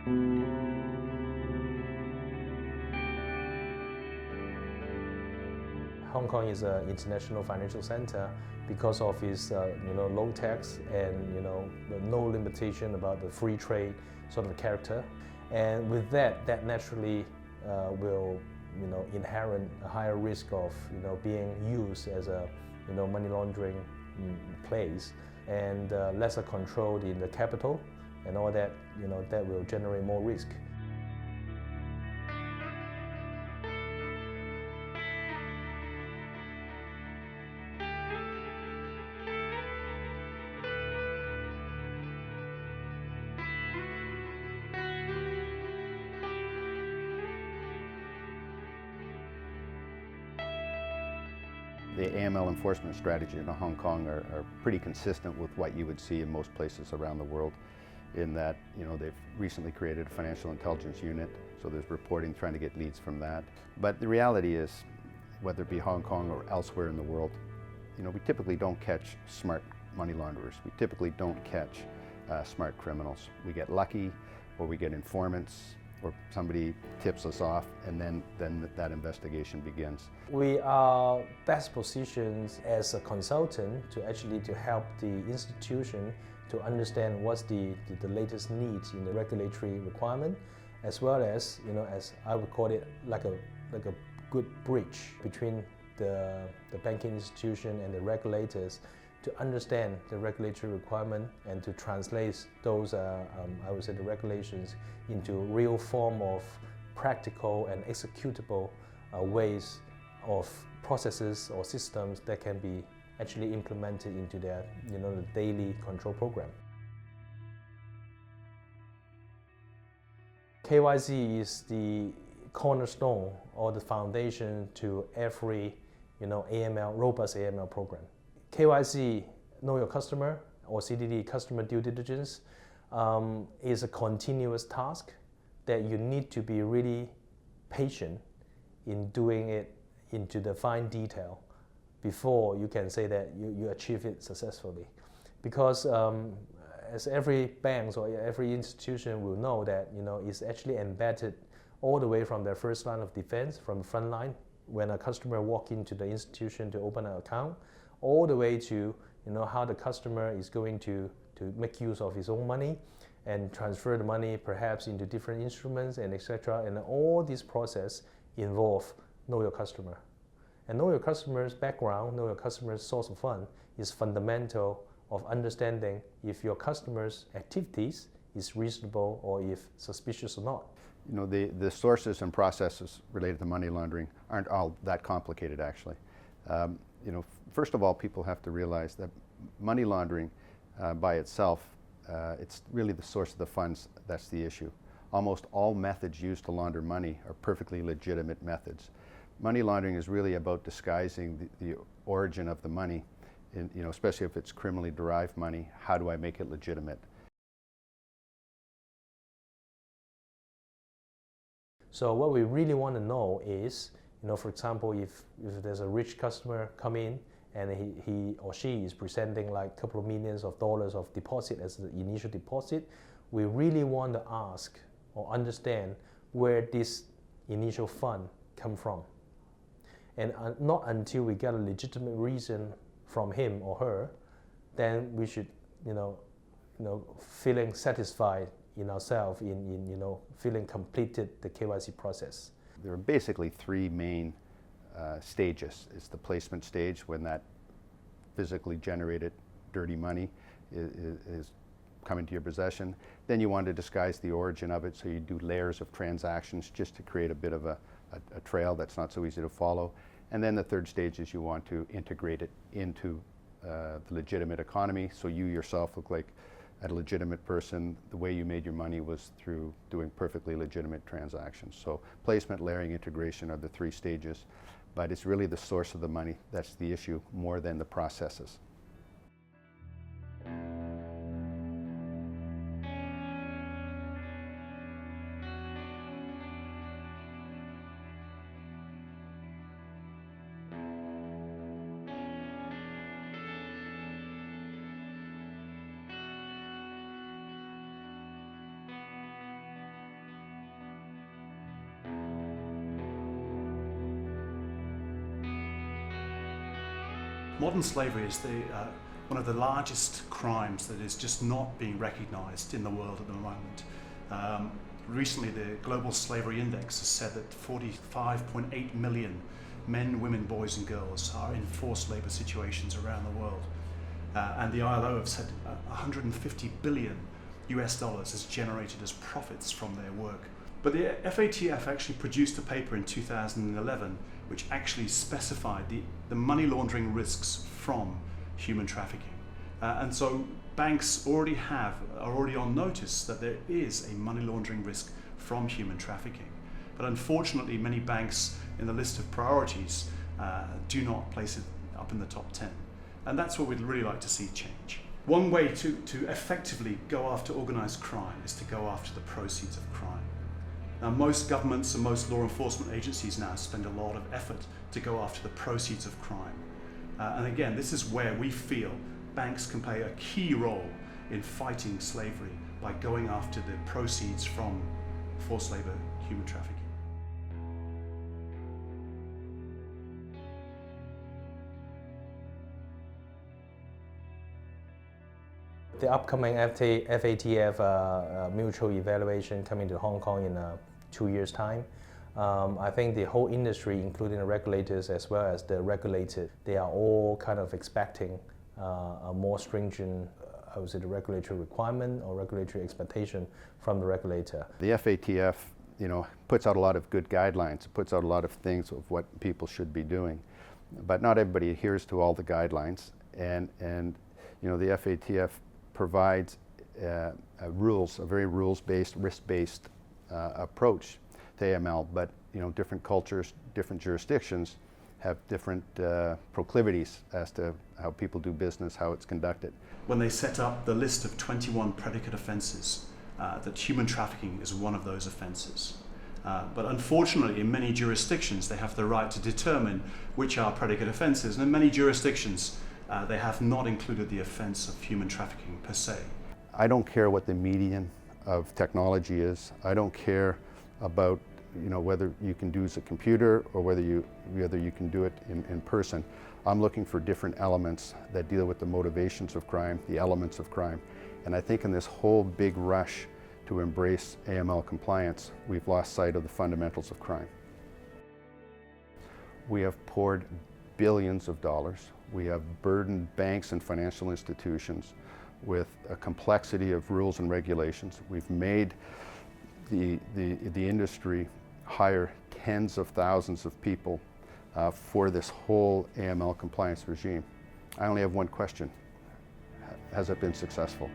Hong Kong is an international financial center because of its low tax and no limitation about the free trade sort of character, and with that naturally will inherent a higher risk of being used as a money laundering place, and lesser control in the capital and all that that will generate more risk. The AML enforcement strategy in Hong Kong are pretty consistent with what you would see in most places around the world, in that they've recently created a financial intelligence unit, so there's reporting trying to get leads from that. But the reality is, whether it be Hong Kong or elsewhere in the world, we typically don't catch smart money launderers. We typically don't catch smart criminals. We get lucky, or we get informants, or somebody tips us off, and then that investigation begins. We are best positioned as a consultant to help the institution to understand what's the latest needs in the regulatory requirement, as well as as I would call it, like a good bridge between the banking institution and the regulators, to understand the regulatory requirement and to translate those, I would say, the regulations into real form of practical and executable ways of processes or systems that can be actually implemented into their the daily control program. KYC is the cornerstone or the foundation to every AML, robust AML program. KYC, Know Your Customer, or CDD, Customer Due Diligence, is a continuous task that you need to be really patient in doing it into the fine detail before you can say that you achieve it successfully. Because as every bank or every institution will know that it's actually embedded all the way from their first line of defense, from the front line, when a customer walks into the institution to open an account, all the way to how the customer is going to make use of his own money and transfer the money perhaps into different instruments and etc. And all this process involve Know Your Customer. And Know Your Customer's background, Know Your Customer's source of fund is fundamental of understanding if your customer's activities is reasonable or if suspicious or not. The sources and processes related to money laundering aren't all that complicated, actually. First of all, people have to realize that money laundering by itself, it's really the source of the funds that's the issue. Almost all methods used to launder money are perfectly legitimate methods. Money laundering is really about disguising the origin of the money, especially if it's criminally derived money. How do I make it legitimate? So what we really want to know is, for example, if there's a rich customer come in and he or she is presenting like a couple of millions of dollars of deposit as the initial deposit, we really want to ask or understand where this initial fund come from. And not until we get a legitimate reason from him or her, then we should, feeling satisfied in ourselves, in feeling completed the KYC process. There are basically three main stages. It's the placement stage, when that physically generated dirty money is coming to your possession. Then you want to disguise the origin of it, so you do layers of transactions just to create a bit of a trail that's not so easy to follow. And then the third stage is you want to integrate it into the legitimate economy, so you yourself look like a legitimate person. The way you made your money was through doing perfectly legitimate transactions. So placement, layering, integration are the three stages, but it's really the source of the money that's the issue more than the processes. Modern slavery is one of the largest crimes that is just not being recognized in the world at the moment. Recently, the Global Slavery Index has said that 45.8 million men, women, boys and girls are in forced labor situations around the world. And the ILO have said 150 billion US dollars is generated as profits from their work. But the FATF actually produced a paper in 2011 which actually specified the money laundering risks from human trafficking. And so banks are already on notice that there is a money laundering risk from human trafficking. But unfortunately, many banks in the list of priorities do not place it up in the top 10. And that's what we'd really like to see change. One way to effectively go after organized crime is to go after the proceeds of crime. Now, most governments and most law enforcement agencies now spend a lot of effort to go after the proceeds of crime. And again, this is where we feel banks can play a key role in fighting slavery by going after the proceeds from forced labor, human trafficking. The upcoming FATF mutual evaluation coming to Hong Kong in 2 years' time. I think the whole industry, including the regulators as well as the regulated, they are all kind of expecting a more stringent, I would say, the regulatory requirement or regulatory expectation from the regulator. The FATF, puts out a lot of good guidelines. It puts out a lot of things of what people should be doing, but not everybody adheres to all the guidelines. And the FATF provides a very rules-based, risk-based approach to AML, but different cultures, different jurisdictions have different proclivities as to how people do business, how it's conducted. When they set up the list of 21 predicate offences, that human trafficking is one of those offences. But unfortunately, in many jurisdictions, they have the right to determine which are predicate offences, and in many jurisdictions, they have not included the offence of human trafficking per se. I don't care what the median of technology is. I don't care about whether you can do it as a computer or whether you can do it in person. I'm looking for different elements that deal with the motivations of crime, the elements of crime. And I think in this whole big rush to embrace AML compliance, we've lost sight of the fundamentals of crime. We have poured billions of dollars. We have burdened banks and financial institutions with a complexity of rules and regulations. We've made the industry hire tens of thousands of people for this whole AML compliance regime. I only have one question: has it been successful?